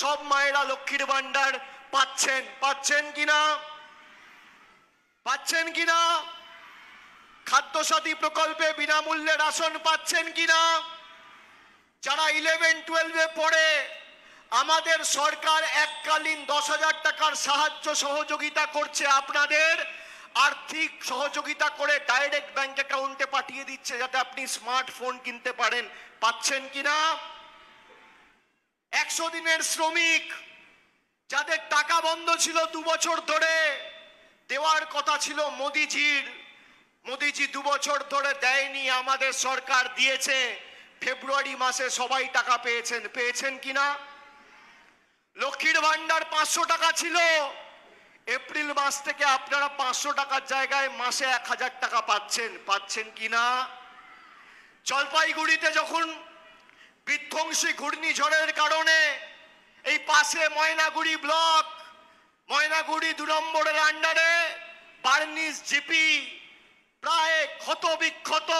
সব মায়েরা লক্ষ্মীর ভান্ডার পাচ্ছেন? পাচ্ছেন কিনা? পাচ্ছেন কিনা? খাদ্যসাথী প্রকল্পে বিনামূল্যে রাশন পাচ্ছেন কিনা? যারা 11-12-এ পড়ে আমাদের সরকার এককালীন 10,000 টাকার সাহায্য সহযোগিতা করছে, আপনাদের আর্থিক সহযোগিতা করে ডাইরেক্ট ব্যাংক অ্যাকাউন্টে পাঠিয়ে দিচ্ছে যাতে আপনি স্মার্টফোন কিনতে পারেন। পাচ্ছেন কিনা? 100 দিনের শ্রমিক যাদের টাকা বন্ধ ছিল 2 বছর ধরে, দেওয়ার কথা ছিল মোদিজির, মোদিজি 2 বছর ধরে দেয়নি, আমাদের সরকার দিয়েছে। ফেব্রুয়ারি মাসে সবাই টাকা পেয়েছেন। পেয়েছেন কিনা? লক্ষ্মীর ভান্ডার 500 টাকা ছিল, এপ্রিল মাস থেকে আপনারা 500 টাকার জায়গায় মাসে 1000 টাকা পাচ্ছেন। পাচ্ছেন কিনা? জলপাইগুড়িতে যখন বিধ্বংসী ঘূর্ণিঝড়ের কারণে এই পাশে ময়নাগুড়ি ব্লক, ময়নাগুড়ি 2 নম্বরের আন্ডারে বার্নিস জিপি প্রায় ক্ষত বিক্ষত,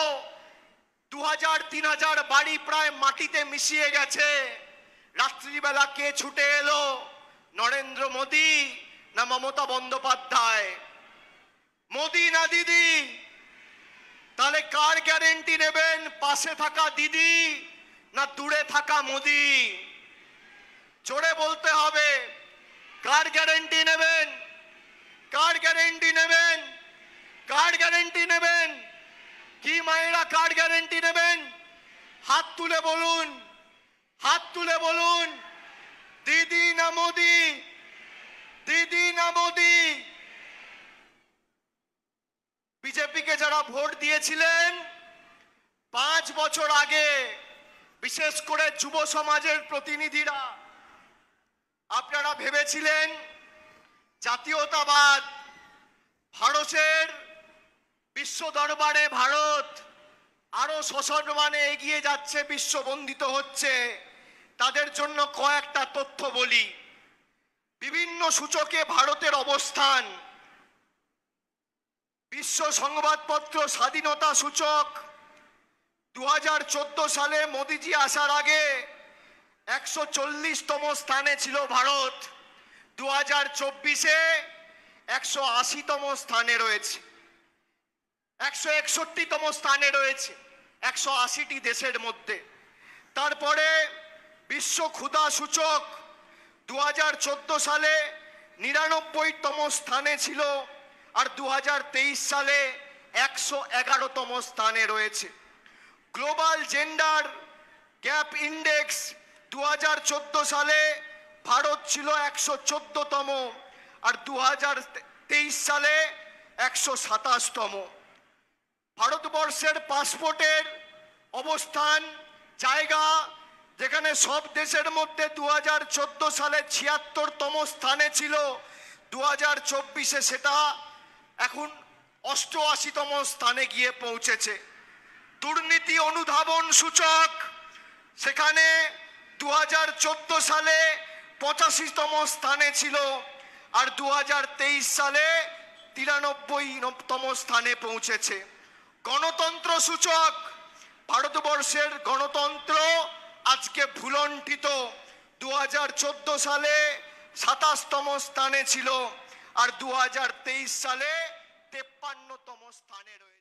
2000-3000 বাড়ি প্রায় মাটিতে মিশিয়ে গেছে। রাত্রিবেলা কে ছুটে এলো? নরেন্দ্র মোদী না মমতা বন্দ্যোপাধ্যায়? মোদী না দিদি? তাহলে কার গ্যারেন্টি নেবেন? পাশে থাকা দিদি না দূরে থাকা মোদী? জোরে বলতে হবে। কার গ্যারেন্টি নেবেন? কার গ্যারেন্টি নেবেন? কার গ্যারেন্টি নেবেন? কি মায়েরা কার গ্যারেন্টি নেবেন? হাত তুলে বলুন, হাত তুলে বলুন। দিদি না মোদী? দিদি না মোদী? বিজেপিকে যারা ভোট দিয়েছিলেন 5 বছর আগে, বিশেষ করে যুব সমাজের প্রতিনিধিরা, আপনারা ভেবেছিলেন জাতীয়তাবাদ, ভারতের বিশ্ব দরবারে ভারত আরো সসম্মানে এগিয়ে যাচ্ছে, বিশ্ববন্দিত হচ্ছে। তাদের জন্য কয়েকটা তথ্য বলি। বিভিন্ন সূচকে ভারতের অবস্থান, বিশ্ব সংবাদপত্র স্বাধীনতা সূচক 2014 সালে মোদিজি আসার আগে 140তম স্থানে ছিল ভারত, 2024-এ 180তম স্থানে রয়েছে, 161তম স্থানে রয়েছে 180টি দেশের মধ্যে। তারপরে বিশ্ব ক্ষুধা সূচক 2014 সালে 99তম স্থানে ছিল, আর 2023 সালে 111তম স্থানে রয়েছে। গ্লোবাল জেন্ডার গ্যাপ ইন্ডেক্স 2014 সালে ভারত ছিল 114তম, আর 2023 সালে 127তম। ভারতবর্ষের পাসপোর্টের অবস্থান, জায়গা, যেখানে সব দেশের মধ্যে 2014 সালে 76তম স্থানে ছিল, 2024-এ সেটা এখন 88তম স্থানে গিয়ে পৌঁছেছে। দুর্নীতি অনুধাবন সূচক, সেখানে 2014 সালে 85তম স্থানে ছিল, আর 2023 সালে 93তম স্থানে পৌঁছেছে। গণতন্ত্র সূচক, ভারতবর্ষের গণতন্ত্র আজকে ভুলণ্ঠিত, 2014 সালে 27তম স্থানে ছিল, আর 2023 সালে 53তম স্থানে রয়েছে।